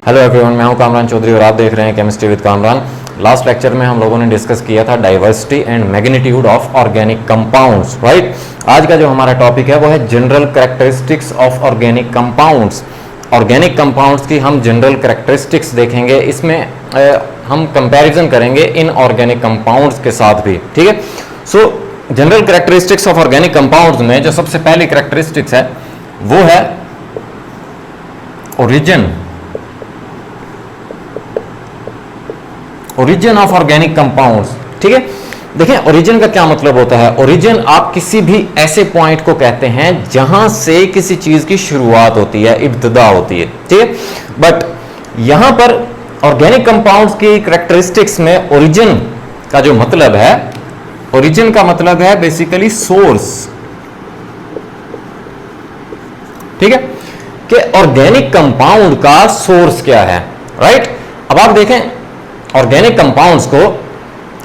Hello everyone, मैं हूं कामरान चौधरी और आप देख रहे हैं chemistry with Kamran. Last lecture में हम लोगों ने डिस्कस किया था diversity and magnitude of organic compounds, right. आज का जो हमारा टॉपिक है वो है general characteristics of organic compounds. Organic compounds की हम जनरल कैरेक्टरिस्टिक्स देखेंगे, इसमें हम कंपैरिजन करेंगे इन ऑर्गेनिक कंपाउंड्स के साथ भी, ठीक है। सो general characteristics of organic compounds में जो सबसे पहली कैरेक्टरिस्टिक्स है वो है ओरिजिन ऑफ ऑर्गेनिक कंपाउंड्स, ठीक है। देखिए ओरिजिन का क्या मतलब होता है। ओरिजिन आप किसी भी ऐसे पॉइंट को कहते हैं जहां से किसी चीज की शुरुआत होती है, इब्तिदा होती है, ठीक है। बट यहां पर ऑर्गेनिक कंपाउंड्स की कैरेक्टरिस्टिक्स में ओरिजिन का जो मतलब है, ओरिजिन का मतलब है बेसिकली सोर्स, ठीक है, कि ऑर्गेनिक कंपाउंड का सोर्स क्या है, राइट। अब आप देखें ऑर्गेनिक कंपाउंड्स को,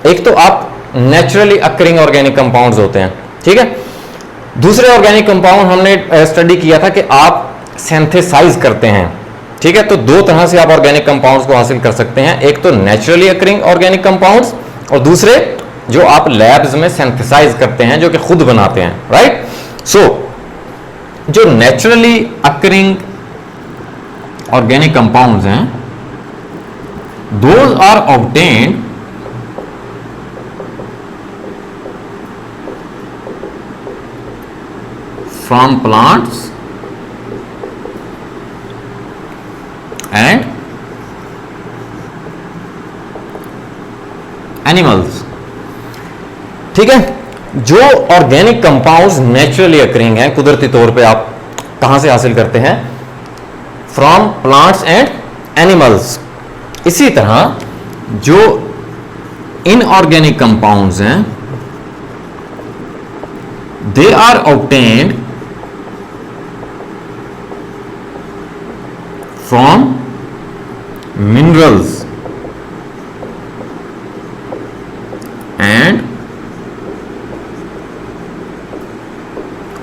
एक तो आप नेचुरली अकरिंग ऑर्गेनिक कंपाउंड्स होते हैं, ठीक है। दूसरे ऑर्गेनिक कंपाउंड हमने स्टडी किया था कि आप सिंथेसाइज करते हैं, ठीक है। तो दो तरह से आप ऑर्गेनिक कंपाउंड्स को हासिल कर सकते हैं, एक तो नेचुरली अकरिंग ऑर्गेनिक कंपाउंड्स और दूसरे जो आप लैब्स में सिंथेसाइज करते हैं, जो कि खुद बनाते हैं, राइट। सो जो नेचुरली अकरिंग ऑर्गेनिक कंपाउंड्स हैं, those are obtained from plants and animals, ठीक है। जो ऑर्गेनिक कंपाउंड्स नेचुरली अकरिंग हैं, कुदरती तौर पे आप कहां से हासिल करते हैं? From plants and animals. इसी तरह जो इनऑर्गेनिक कंपाउंड्स हैं, they are obtained from minerals and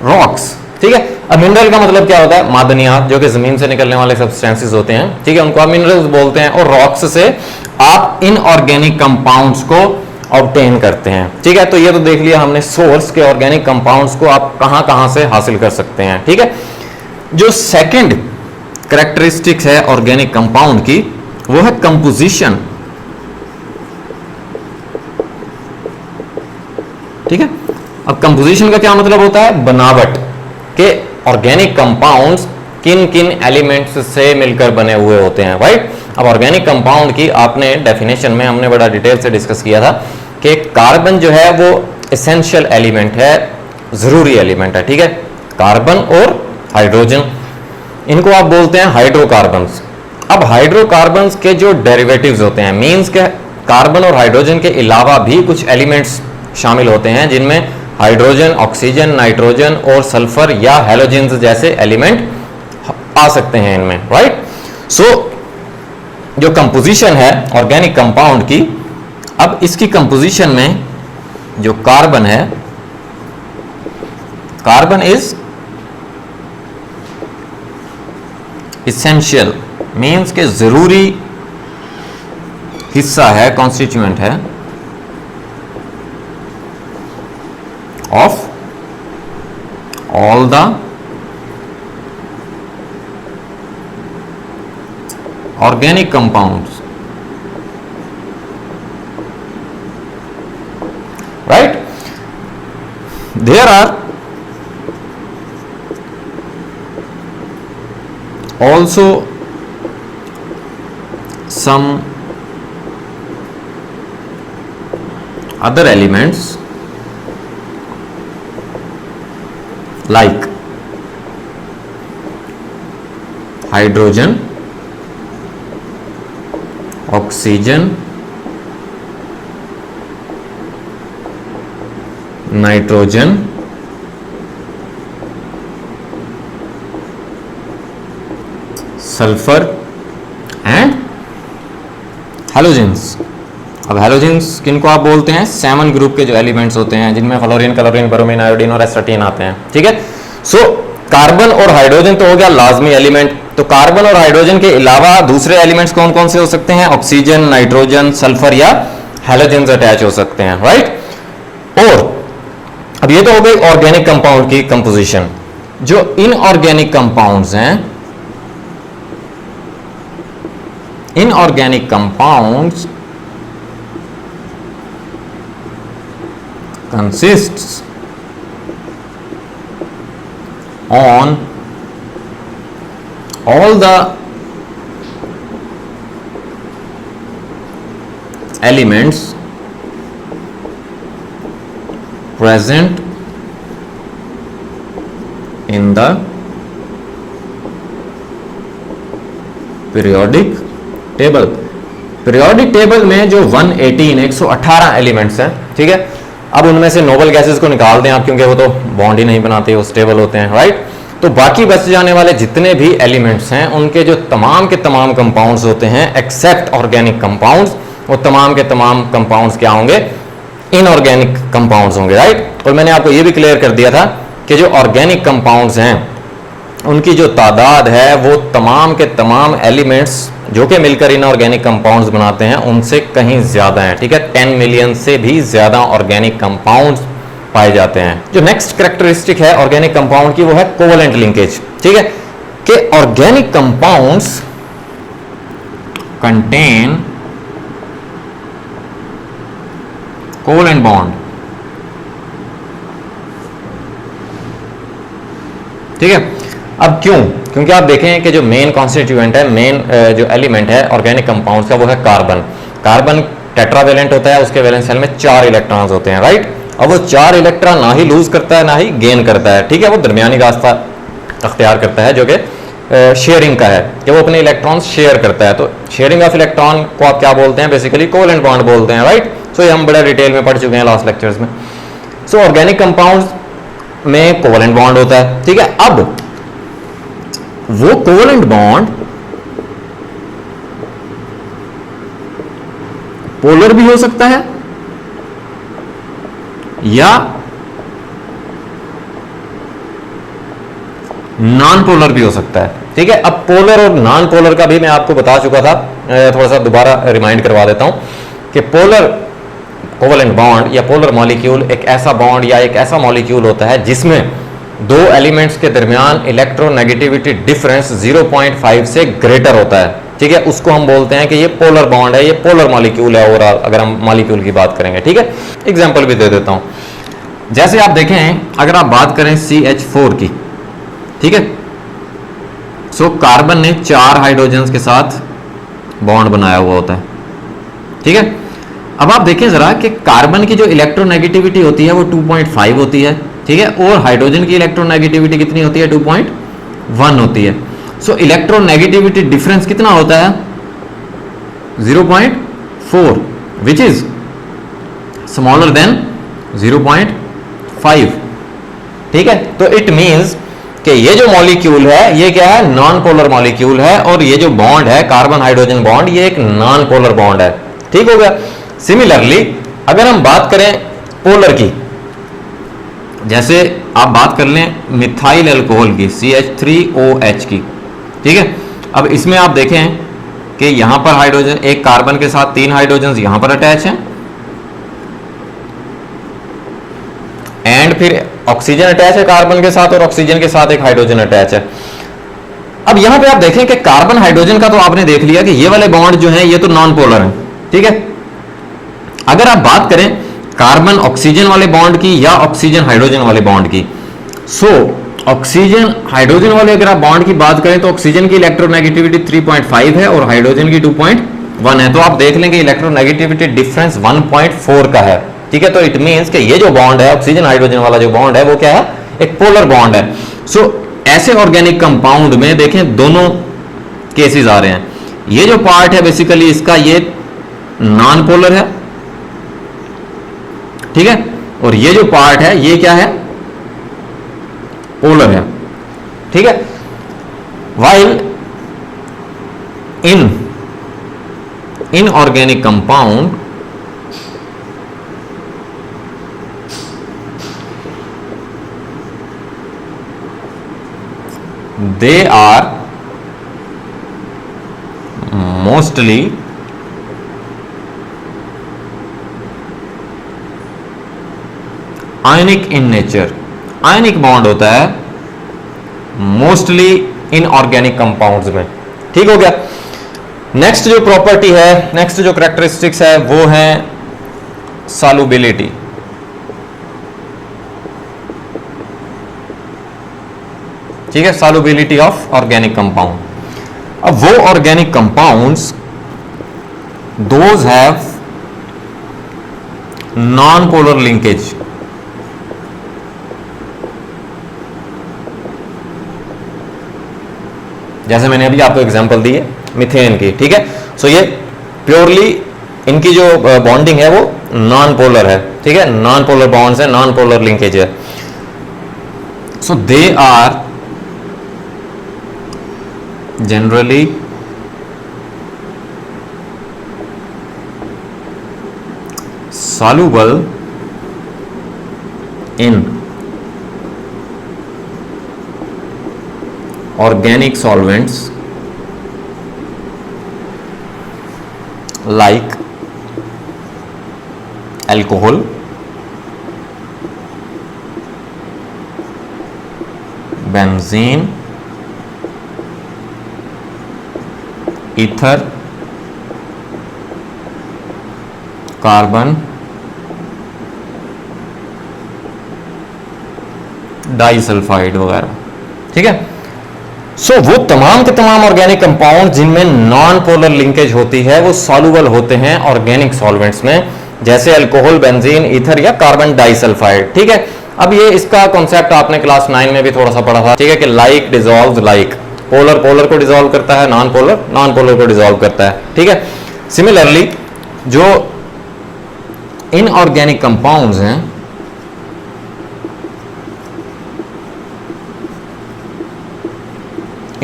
rocks, ठीक है। अब मिनरल का मतलब क्या होता है? मादनियात, जो कि जमीन से निकलने वाले सब्सटेंसेस होते हैं, ठीक है, उनको आप मिनरल्स बोलते हैं। और रॉक्स से आप इनऑर्गेनिक कंपाउंड्स को ऑब्टेन करते हैं, ठीक है। तो ये तो देख लिया हमने सोर्स के ऑर्गेनिक कंपाउंड्स को आप कहां कहां से हासिल कर सकते हैं, ठीक है। जो सेकंड कैरेक्टरिस्टिक्स है ऑर्गेनिक कंपाउंड की वो है कंपोजिशन, ठीक है। अब कंपोजिशन का क्या मतलब होता है? बनावट के ऑर्गेनिक कंपाउंड्स किन किन एलिमेंट्स से मिलकर बने हुए होते हैं, राइट। अब ऑर्गेनिक कंपाउंड की आपने डेफिनेशन में हमने बड़ा डिटेल से डिस्कस किया था कि कार्बन जो है वो एसेंशियल एलिमेंट है, जरूरी एलिमेंट है, ठीक है। कार्बन और हाइड्रोजन, इनको आप बोलते हैं हाइड्रोकार्बन्स। अब हाइड्रोकार्बन्स के जो डेरिवेटिव्स होते हैं, मीन्स के कार्बन और हाइड्रोजन के अलावा भी कुछ एलिमेंट्स शामिल होते हैं, जिनमें हाइड्रोजन, ऑक्सीजन, नाइट्रोजन और सल्फर या हैलोजेंस जैसे एलिमेंट आ सकते हैं इनमें, राइट। सो जो कंपोजिशन है ऑर्गेनिक कंपाउंड की, अब इसकी कंपोजिशन में जो कार्बन है, कार्बन इज इसेंशियल, मीन्स के जरूरी हिस्सा है, कॉन्स्टिट्यूएंट है of all the organic compounds, right. There are also some other elements like hydrogen, oxygen, nitrogen, sulfur and halogens। अब हैलोजेंस किनको आप बोलते हैं? 7 ग्रुप के जो एलिमेंट्स होते हैं, जिनमें फ्लोरीन, क्लोरीन, ब्रोमीन, आयोडीन और एस्टाटीन आते हैं, ठीक है। सो कार्बन और हाइड्रोजन तो हो गया लाजमी एलिमेंट, तो कार्बन और हाइड्रोजन के अलावा दूसरे एलिमेंट्स कौन कौन से हो सकते हैं? ऑक्सीजन, नाइट्रोजन, सल्फर या हैलोजेंस अटैच हो सकते हैं, राइट। और अब ये तो हो गई ऑर्गेनिक कंपाउंड की कंपोजिशन। जो इनऑर्गेनिक कंपाउंड्स हैं, inorganic compounds consists on all the elements present in the periodic table। Periodic table में जो 118 एलिमेंट्स हैं, ठीक है, अब उनमें से नोबल गैसेस को निकाल दें आप, क्योंकि वो तो बॉन्ड ही नहीं बनाते, वो स्टेबल होते हैं, राइट। तो बाकी बच जाने वाले जितने भी एलिमेंट्स हैं उनके जो तमाम के तमाम कंपाउंड्स होते हैं एक्सेप्ट ऑर्गेनिक कंपाउंड्स, वो तमाम के तमाम कंपाउंड्स क्या होंगे? इनऑर्गेनिक कंपाउंड्स होंगे, राइट। और मैंने आपको ये भी क्लियर कर दिया था कि जो ऑर्गेनिक कंपाउंड्स हैं उनकी जो तादाद है वो तमाम के तमाम एलिमेंट्स जो कि मिलकर इनऑर्गेनिक कंपाउंड्स बनाते हैं उनसे कहीं ज्यादा है, ठीक है। 10 मिलियन से भी ज्यादा ऑर्गेनिक कंपाउंड्स पाए जाते हैं। जो नेक्स्ट कैरेक्टरिस्टिक है ऑर्गेनिक कंपाउंड की वो है कोवेलेंट लिंकेज, ठीक है, कि organic compounds contain covalent bond, ठीक है। अब क्यों? क्योंकि आप देखें कि जो मेन कॉन्स्टिट्यूएंट है, मेन जो एलिमेंट है ऑर्गेनिक कंपाउंड्स का वो है कार्बन। कार्बन टेट्रावेलेंट होता है, उसके वैलेंस शेल में 4 इलेक्ट्रॉन्स होते हैं, राइट। अब वो 4 इलेक्ट्रॉन ना ही लूज करता है ना ही गेन करता है, ठीक है, वो दरमियानी रास्ता अख्तियार करता है जो कि शेयरिंग का है, कि वो अपने इलेक्ट्रॉन्स शेयर करता है। तो शेयरिंग ऑफ इलेक्ट्रॉन को आप क्या बोलते हैं? बेसिकली कोवेलेंट बॉन्ड बोलते हैं, राइट। सो ये हम बड़ा डिटेल में पढ़ चुके हैं लास्ट लेक्चर्स में। सो ऑर्गेनिक कंपाउंड्स में कोवेलेंट बॉन्ड होता है, ठीक है। अब वो कोवेलेंट बॉन्ड पोलर भी हो सकता है या नॉन पोलर भी हो सकता है, ठीक है। अब पोलर और नॉन पोलर का भी मैं आपको बता चुका था, थोड़ा सा दोबारा रिमाइंड करवा देता हूं कि पोलर कोवेलेंट बॉन्ड या पोलर मॉलिक्यूल एक ऐसा बॉन्ड या एक ऐसा मॉलिक्यूल होता है जिसमें दो एलिमेंट्स के दरमियान इलेक्ट्रोनेगेटिविटी डिफरेंस 0.5 से ग्रेटर होता है, ठीक है। उसको हम बोलते हैं कि ये पोलर बॉन्ड है, ये पोलर मॉलिक्यूल है ओवरऑल, अगर हम मॉलिक्यूल की बात करेंगे, ठीक है। एग्जांपल भी दे देता हूं। जैसे आप देखें, अगर आप बात करें CH4 की, ठीक है, सो कार्बन ने 4 हाइड्रोजन के साथ बॉन्ड बनाया हुआ होता है, ठीक है। अब आप देखें जरा कि कार्बन की जो इलेक्ट्रोनेगेटिविटी होती है वो 2.5 होती है, ठीक है, और हाइड्रोजन की इलेक्ट्रोनेगेटिविटी कितनी होती है? 2.1 होती है। सो इलेक्ट्रोनेगेटिविटी डिफरेंस कितना होता है? 0.4, विच इज स्मॉलर देन 0.5, ठीक है। तो इट मींस कि ये जो मॉलिक्यूल है ये क्या है? नॉन पोलर मॉलिक्यूल है, और ये जो बॉन्ड है कार्बन हाइड्रोजन बॉन्ड ये एक नॉन पोलर बॉन्ड है, ठीक हो गया। सिमिलरली अगर हम बात करें पोलर की, जैसे आप बात कर लें मिथाइल अल्कोहल की CH3OH की, ठीक है। अब इसमें आप देखें कि यहां पर हाइड्रोजन, एक कार्बन के साथ 3 हाइड्रोजन यहां पर अटैच हैं, एंड फिर ऑक्सीजन अटैच है कार्बन के साथ, और ऑक्सीजन के साथ एक हाइड्रोजन अटैच है। अब यहां पे आप देखें कि कार्बन हाइड्रोजन का तो आपने देख लिया कि ये वाले बॉन्ड जो हैं ये तो नॉन पोलर हैं, ठीक है। अगर आप बात करें कार्बन ऑक्सीजन वाले बॉन्ड की या ऑक्सीजन हाइड्रोजन वाले बॉन्ड की, सो ऑक्सीजन हाइड्रोजन वाले अगर आप बॉन्ड की बात करें तो ऑक्सीजन की इलेक्ट्रोनेगेटिविटी 3.5 है और हाइड्रोजन की 2.1 है। तो आप देख लें कि इलेक्ट्रोनेगेटिविटी डिफरेंस 1.4 का है, ठीक है। तो इट मींस कि ये जो बॉन्ड है ऑक्सीजन हाइड्रोजन वाला जो बॉन्ड है वो क्या है? एक पोलर बॉन्ड है। सो ऐसे ऑर्गेनिक कंपाउंड में देखें दोनों केसेस आ रहे हैं। ये जो पार्ट है बेसिकली इसका ये नॉन पोलर है, ठीक है, और ये जो पार्ट है ये क्या है? पोलर है, ठीक है। While in inorganic compound they are mostly ionic in nature, ionic bond होता है मोस्टली इन ऑर्गेनिक कंपाउंड्स में। ठीक हो गया। नेक्स्ट जो प्रॉपर्टी है, नेक्स्ट जो कैरेक्टरिस्टिक्स है वो है सॉल्युबिलिटी। ठीक है, सॉल्युबिलिटी ऑफ ऑर्गेनिक कंपाउंड। अब वो organic compounds those have non polar linkage. जैसे मैंने अभी आपको एग्जांपल दी है मीथेन की। ठीक है, सो ये प्योरली इनकी जो बॉन्डिंग है वो नॉन पोलर है। ठीक है, नॉन पोलर बॉन्ड्स है, नॉन पोलर लिंकेज है। So they are generally soluble in organic solvents like alcohol, benzene, ether, carbon disulphide वगैरह। ठीक है, सो वो तमाम के तमाम ऑर्गेनिक कंपाउंड जिनमें नॉन पोलर लिंकेज होती है वो सॉल्युबल होते हैं ऑर्गेनिक सॉल्वेंट्स में, जैसे अल्कोहल, बेंजीन, ईथर या कार्बन डाइसल्फाइड। ठीक है, अब ये इसका कॉन्सेप्ट आपने क्लास 9 में भी थोड़ा सा पढ़ा था। ठीक है, कि like dissolves like, polar polar को डिसॉल्व करता है, नॉन पोलर नॉन पोलर को डिसॉल्व करता है। ठीक है, सिमिलरली जो इनऑर्गेनिक कंपाउंड्स हैं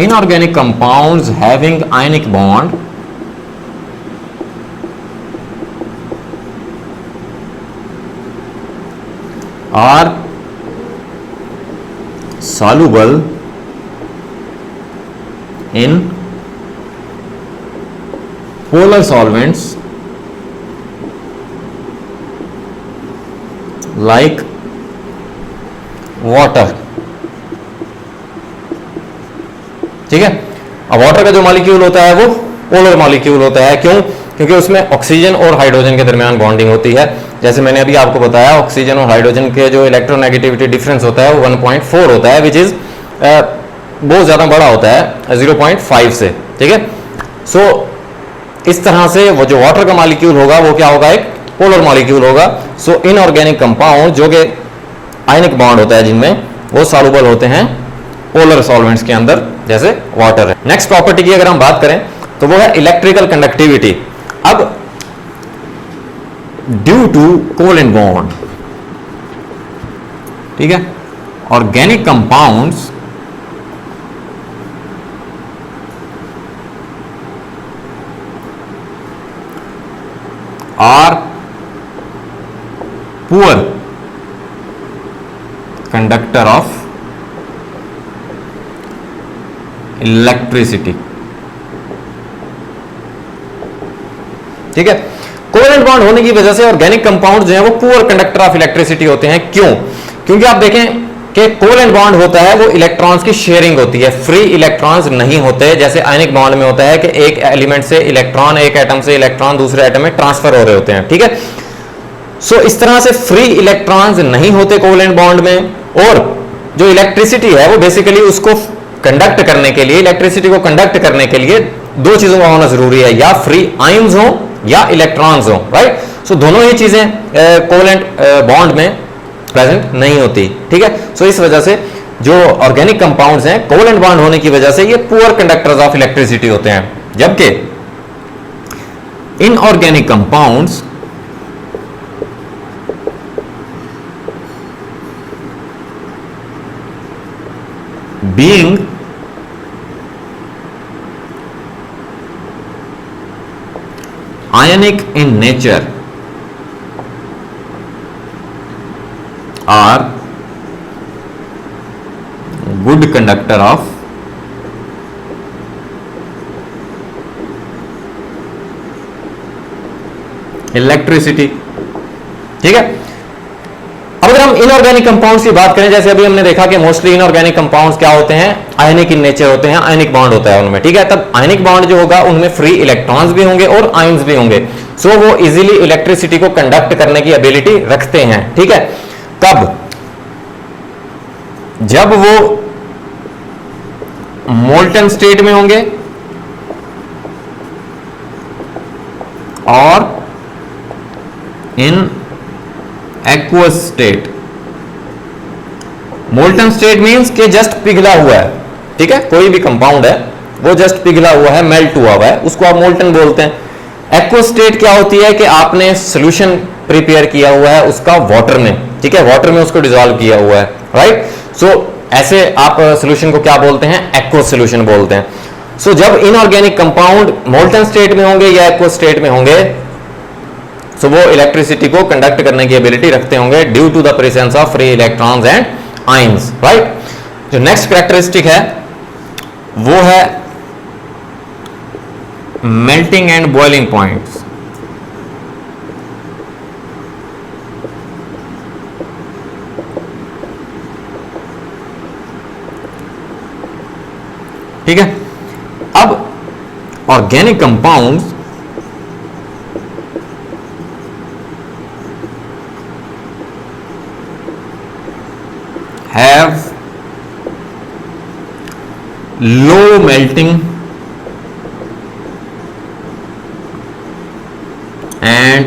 inorganic compounds having ionic bond are soluble in polar solvents like water। ठीक है, अब वाटर का जो मॉलिक्यूल होता है वो पोलर मॉलिक्यूल होता है। क्यों? क्योंकि उसमें ऑक्सीजन और हाइड्रोजन के दरमियान बॉन्डिंग होती है। जैसे मैंने अभी आपको बताया, ऑक्सीजन और हाइड्रोजन के जो इलेक्ट्रोनेगेटिविटी डिफरेंस होता है वो 1.4 होता है, विच इज बहुत ज्यादा बड़ा होता है 0.5 से। ठीक है, सो इस तरह से वो जो वाटर का मॉलिक्यूल होगा वो क्या होगा, एक पोलर मॉलिक्यूल होगा। सो इनऑर्गेनिक कंपाउंड जो कि आयनिक बॉन्ड होता है जिनमें, वो सॉल्युबल होते हैं पोलर सॉल्वेंट्स के अंदर, जैसे वाटर है। नेक्स्ट प्रॉपर्टी की अगर हम बात करें तो वो है इलेक्ट्रिकल कंडक्टिविटी। अब ड्यू टू कोवेलेंट बॉन्ड, ठीक है, organic compounds are poor conductor of electricity. ठीक है, कोवेलेंट बॉन्ड होने की वजह से ऑर्गेनिक कंपाउंड जो है वो पुअर कंडक्टर ऑफ इलेक्ट्रिसिटी होते हैं। क्यों? क्योंकि आप देखें कि कोवेलेंट बॉन्ड होता है वो इलेक्ट्रॉन्स की शेयरिंग होती है, फ्री इलेक्ट्रॉन्स नहीं होते। जैसे आयनिक बॉन्ड में होता है कि एक एलिमेंट से इलेक्ट्रॉन, एक एटम से इलेक्ट्रॉन दूसरे एटम में ट्रांसफर हो रहे होते हैं। ठीक है, सो इस तरह से फ्री इलेक्ट्रॉन्स नहीं होते कोवेलेंट बॉन्ड में। और जो इलेक्ट्रिसिटी है वो बेसिकली उसको कंडक्ट करने के लिए, इलेक्ट्रिसिटी को कंडक्ट करने के लिए दो चीजों का होना जरूरी है, या फ्री आयंस हो या इलेक्ट्रॉन्स हो। राइट, सो दोनों ही चीजें कोवेलेंट बॉन्ड में प्रेजेंट नहीं होती। ठीक है, सो इस वजह से जो ऑर्गेनिक कंपाउंड्स हैं कोवेलेंट बॉन्ड होने की वजह से ये पुअर कंडक्टर्स ऑफ इलेक्ट्रिसिटी होते हैं, जबकि inorganic compounds being ionic in nature are good conductor of electricity. ठीक है, अब अगर हम इनऑर्गेनिक कंपाउंड्स की बात करें, जैसे अभी हमने देखा कि मोस्टली इनऑर्गेनिक कंपाउंड्स क्या होते हैं, आयनिक इन नेचर होते हैं, आयनिक बॉन्ड होता है उनमें। ठीक है, तब आयनिक बॉन्ड जो होगा उनमें फ्री इलेक्ट्रॉन्स भी होंगे और आयंस भी होंगे। सो वो इजीली इलेक्ट्रिसिटी को कंडक्ट करने की एबिलिटी रखते हैं। ठीक है, कब? जब वो मोल्टन स्टेट में होंगे और in aqueous state. Molten state means कि जस्ट पिघला हुआ है। ठीक है, कोई भी कंपाउंड है वो जस्ट पिघला हुआ है, मेल्ट हुआ हुआ है, उसको आप मोल्टन बोलते हैं। एक्वस स्टेट क्या होती है कि आपने सॉल्यूशन प्रिपेयर किया हुआ है उसका वाटर में। ठीक है, वाटर में उसको डिसॉल्व किया हुआ है, राइट। सो ऐसे आप सॉल्यूशन को क्या बोलते हैं? एक्वस सॉल्यूशन बोलते हैं। सो जब इनऑर्गेनिक कंपाउंड मोल्टन स्टेट में होंगे या एक्वस स्टेट में होंगे, सो वो इलेक्ट्रिसिटी को कंडक्ट करने की एबिलिटी रखते होंगे due to the presence of free electrons and ions, right. जो नेक्स्ट कैरेक्टरिस्टिक है वो है मेल्टिंग एंड बॉइलिंग पॉइंट्स। ठीक है, अब organic compounds have low melting and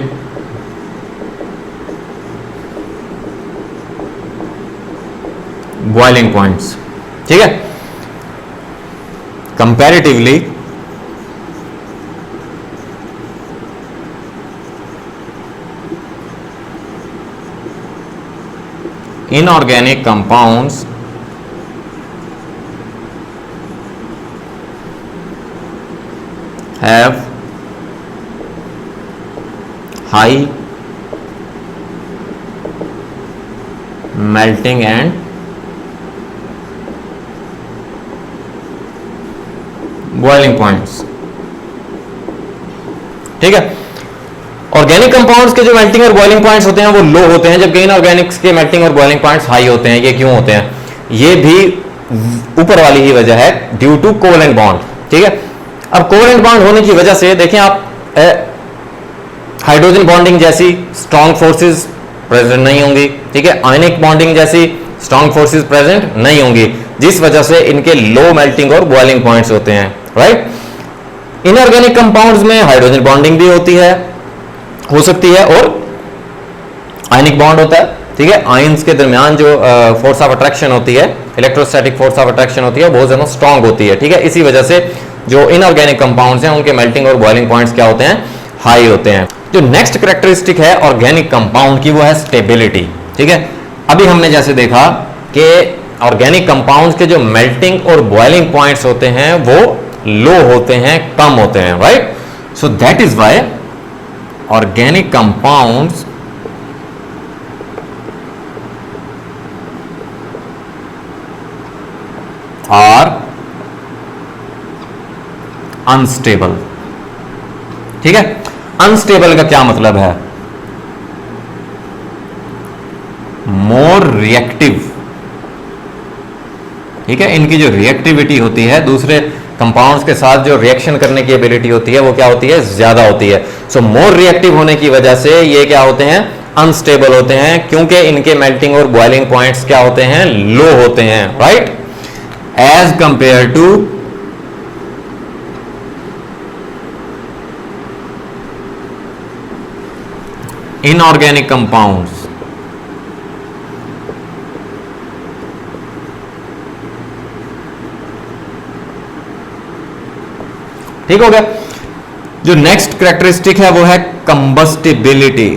boiling points। ठीक है, comparatively inorganic compounds have high melting and boiling points। ठीक है, ऑर्गेनिक कंपाउंड्स के जो मेल्टिंग और बॉइलिंग पॉइंट्स होते हैं वो लो होते हैं, जबकि इनऑर्गेनिक्स के मेल्टिंग और बॉइलिंग पॉइंट्स हाई होते हैं। ये क्यों होते हैं? ये भी ऊपर वाली ही वजह है, ड्यू टू कोवेलेंट बॉन्ड। ठीक है, अब कोवेलेंट बॉन्ड होने की वजह से देखें आप, हाइड्रोजन बॉन्डिंग जैसी स्ट्रॉन्ग फोर्सेस प्रेजेंट नहीं होंगी। ठीक है, आयनिक बॉन्डिंग जैसी स्ट्रॉन्ग फोर्सेस प्रेजेंट नहीं होंगी, जिस वजह से इनके लो मेल्टिंग और बॉइलिंग पॉइंट्स होते हैं, राइट। इनऑर्गेनिक कंपाउंड्स में हाइड्रोजन बॉन्डिंग भी होती है, हो सकती है, और आयनिक बॉन्ड होता है। ठीक है, आयंस के दरमियान जो फोर्स ऑफ अट्रैक्शन होती है, इलेक्ट्रोस्टैटिक फोर्स ऑफ अट्रैक्शन होती है, बहुत ज्यादा स्ट्रांग होती है। ठीक है, इसी वजह से जो इनऑर्गेनिक कंपाउंड्स हैं उनके मेल्टिंग और बॉइलिंग पॉइंट्स क्या होते हैं? हाई होते हैं। जो नेक्स्ट कैरेक्टरिस्टिक है ऑर्गेनिक कंपाउंड की वो है स्टेबिलिटी। ठीक है, अभी हमने जैसे देखा कि ऑर्गेनिक कंपाउंड्स के जो मेल्टिंग और बॉइलिंग पॉइंट्स होते हैं वो लो होते हैं, कम होते हैं, right. So that is why organic compounds are unstable। ठीक है, अनस्टेबल का क्या मतलब है? More reactive. ठीक है, इनकी जो रिएक्टिविटी होती है दूसरे कंपाउंड्स के साथ जो रिएक्शन करने की एबिलिटी होती है वो क्या होती है? ज्यादा होती है। सो मोर रिएक्टिव होने की वजह से ये क्या होते हैं? अनस्टेबल होते हैं, क्योंकि इनके मेल्टिंग और बॉइलिंग पॉइंट्स क्या होते हैं? लो होते हैं, right, as compare to inorganic compounds. ठीक हो गया। जो नेक्स्ट कैरेक्टरिस्टिक है वो है कंबस्टिबिलिटी।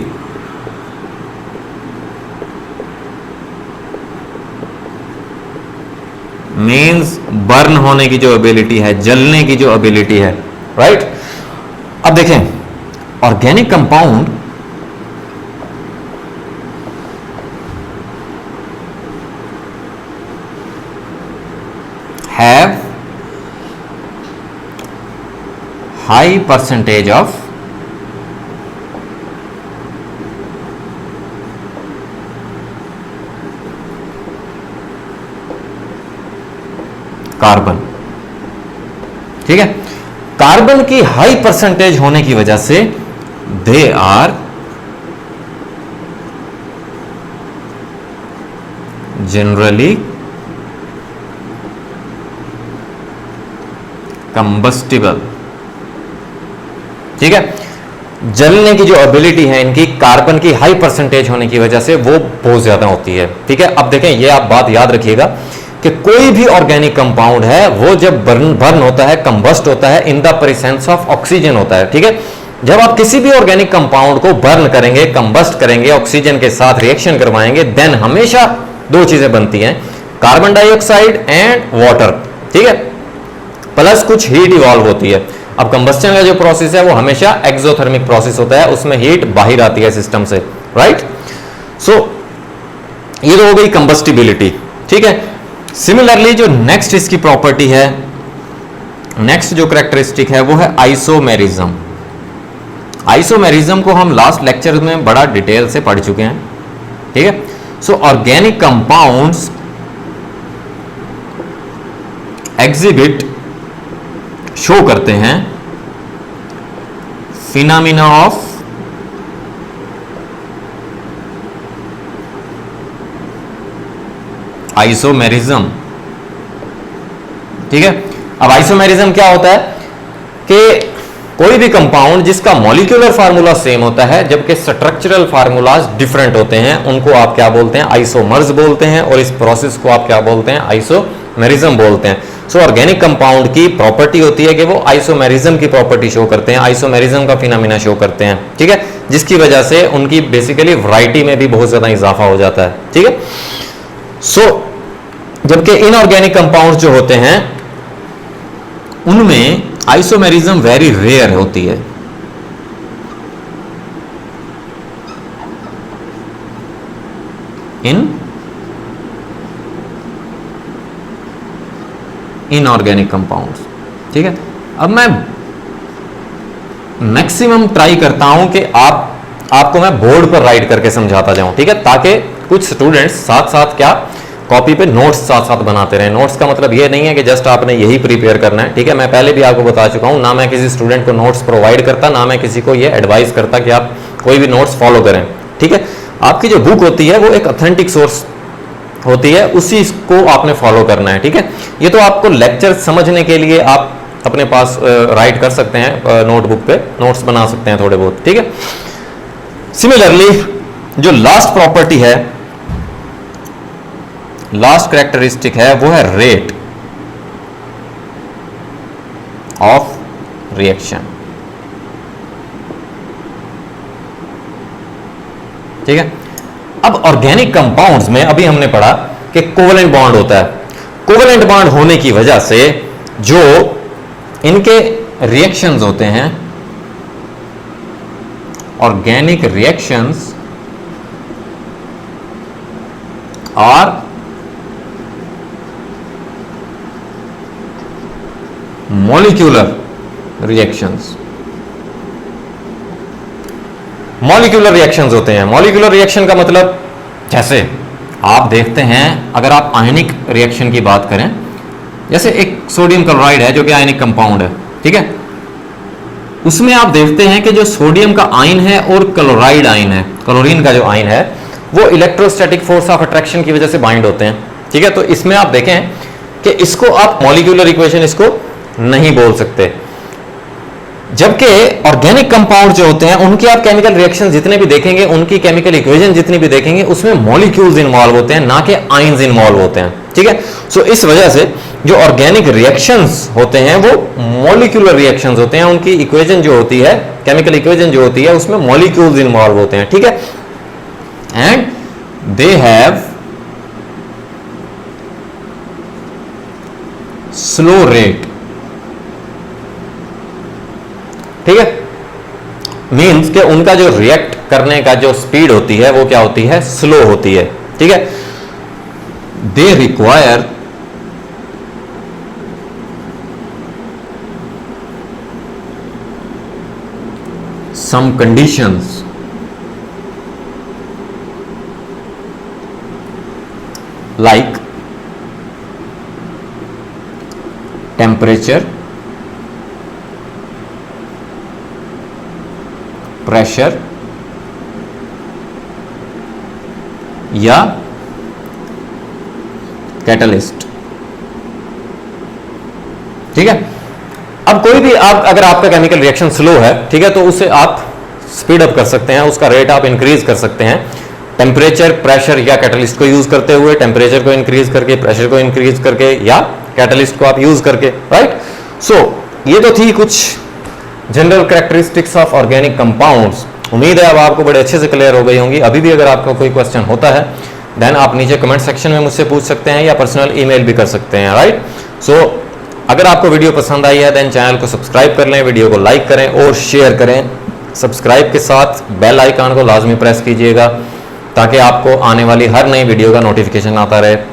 मींस बर्न होने की जो एबिलिटी है, जलने की जो एबिलिटी है, राइट। अब देखें, organic compound have high percentage of carbon. ठीक है, कार्बन की हाई परसेंटेज होने की वजह से दे आर जनरली कंबस्टिबल। ठीक है, जलने की जो एबिलिटी है इनकी कार्बन की हाई परसेंटेज होने की वजह से वो बहुत ज्यादा होती है। ठीक है, अब देखें, ये आप बात याद रखिएगा कि कोई भी ऑर्गेनिक कंपाउंड है वो जब बर्न होता है, कंबस्ट होता है, in the presence of oxygen होता है। ठीक है, जब आप किसी भी ऑर्गेनिक कंपाउंड को बर्न करेंगे, कंबस्ट करेंगे, ऑक्सीजन के साथ रिएक्शन करवाएंगे, देन हमेशा दो चीजें बनती हैं, कार्बन डाइऑक्साइड एंड वाटर। ठीक है, प्लस कुछ हीट इवॉल्व होती है। अब कंबस्टन का जो प्रोसेस है वो हमेशा एक्सोथर्मिक प्रोसेस होता है, उसमें हीट बाहर आती है सिस्टम से, राइट। सो ये तो हो गई कंबस्टिबिलिटी। ठीक है, सिमिलरली जो नेक्स्ट इसकी प्रॉपर्टी है, नेक्स्ट जो कैरेक्टरिस्टिक है वो है आइसोमेरिज्म। आइसोमेरिज्म को हम लास्ट लेक्चर में बड़ा डिटेल से पढ़ चुके हैं। ठीक है, सो ऑर्गेनिक कंपाउंड्स एग्जिबिट शो करते हैं फिनोमिना ऑफ आइसोमेरिज्म। ठीक है, अब आइसोमेरिज्म क्या होता है कि कोई भी कंपाउंड जिसका मॉलिक्यूलर फार्मूला सेम होता है जबकि स्ट्रक्चरल फार्मूलाज डिफरेंट होते हैं, उनको आप क्या बोलते हैं, आइसोमर्स बोलते हैं, और इस प्रोसेस को आप क्या बोलते हैं, आइसोमेरिज्म बोलते हैं। सो ऑर्गेनिक कंपाउंड की प्रॉपर्टी होती है कि वो आइसोमेरिज्म की प्रॉपर्टी शो करते हैं, आइसोमेरिज्म का फिनोमिना शो करते हैं। ठीक है, जिसकी वजह से उनकी बेसिकली वैरायटी में भी बहुत ज्यादा इजाफा हो जाता है। ठीक है, सो जबकि इनऑर्गेनिक कंपाउंड जो होते हैं उनमें आइसोमेरिज्म वेरी रेयर होती है। Inorganic compounds. ठीक है, अब मैं मैक्सिमम ट्राई करता हूं कि आपको मैं बोर्ड पर राइट करके समझाता जाऊं। ठीक है, ताकि कुछ स्टूडेंट्स साथ साथ क्या कॉपी पे नोट्स साथ साथ बनाते रहें। नोट्स का मतलब ये नहीं है कि जस्ट आपने यही प्रिपेयर करना है। ठीक है, मैं पहले भी आपको बता चुका हूं, ना मैं किसी स्टूडेंट को नोट्स प्रोवाइड करता, ना मैं किसी को ये एडवाइस करता कि आप कोई भी नोट्स फॉलो करें। ठीक है, आपकी जो बुक होती है वो एक ऑथेंटिक सोर्स होती है, उसी को आपने फॉलो करना है। ठीक है, ये तो आपको लेक्चर समझने के लिए आप अपने पास राइट कर सकते हैं, नोटबुक पे नोट्स बना सकते हैं थोड़े बहुत। ठीक है, सिमिलरली जो लास्ट प्रॉपर्टी है, लास्ट कैरेक्टरिस्टिक है वो है रेट ऑफ रिएक्शन। ठीक है, अब ऑर्गेनिक कंपाउंड्स में अभी हमने पढ़ा कि कोवेलेंट बॉन्ड होता है। कोवेलेंट बॉन्ड होने की वजह से जो इनके रिएक्शंस होते हैं, organic reactions are molecular reactions. Molecular reactions होते हैं। मॉलिक्यूलर रिएक्शन का मतलब, जैसे आप देखते हैं, अगर आप आयनिक रिएक्शन की बात करें, जैसे एक सोडियम क्लोराइड है जो कि आयनिक कंपाउंड है। ठीक है, उसमें आप देखते हैं कि जो सोडियम का आयन है और क्लोराइड आयन है, क्लोरीन का जो आयन है, वो इलेक्ट्रोस्टैटिक फोर्स ऑफ अट्रैक्शन की वजह से बाइंड होते हैं। ठीक है, तो इसमें आप देखें कि इसको आप मॉलिक्यूलर इक्वेशन इसको नहीं बोल सकते। जबकि ऑर्गेनिक कंपाउंड जो होते हैं उनकी आप केमिकल रिएक्शन जितने भी देखेंगे, उनकी केमिकल इक्वेशन जितनी भी देखेंगे, उसमें मॉलिक्यूल्स इन्वॉल्व होते हैं, ना कि आयंस इन्वॉल्व होते हैं। ठीक है, सो इस वजह से जो ऑर्गेनिक रिएक्शंस होते हैं वो मॉलिक्यूलर रिएक्शंस होते हैं। उनकी इक्वेशन जो होती है, केमिकल इक्वेशन जो होती है, उसमें मॉलिक्यूल्स इन्वॉल्व होते हैं। ठीक है, and they have slow rate. ठीक है, मीन्स कि उनका जो रिएक्ट करने का जो स्पीड होती है वो क्या होती है, स्लो होती है। ठीक है, they require some conditions like temperature, pressure या कैटलिस्ट। ठीक है, अब कोई भी आप अगर आपका केमिकल रिएक्शन स्लो है, ठीक है, तो उसे आप स्पीड अप कर सकते हैं, उसका रेट आप इंक्रीज कर सकते हैं टेम्परेचर, प्रेशर या कैटलिस्ट को यूज करते हुए। टेम्परेचर को इंक्रीज करके, प्रेशर को इंक्रीज करके या कैटलिस्ट को आप यूज करके, राइट। सो ये तो थी कुछ general characteristics of organic compounds. उम्मीद है अब आपको बड़े अच्छे से क्लियर हो गई होंगी। अभी भी अगर आपका कोई क्वेश्चन होता है देन आप नीचे कमेंट सेक्शन में मुझसे पूछ सकते हैं या पर्सनल ईमेल भी कर सकते हैं, राइट। सो अगर आपको वीडियो पसंद आई है देन चैनल को सब्सक्राइब कर लें, वीडियो को लाइक करें और शेयर करें। सब्सक्राइब के साथ बेल आइकन को लाजमी प्रेस कीजिएगा ताकि आपको आने वाली हर नई वीडियो का नोटिफिकेशन आता रहे।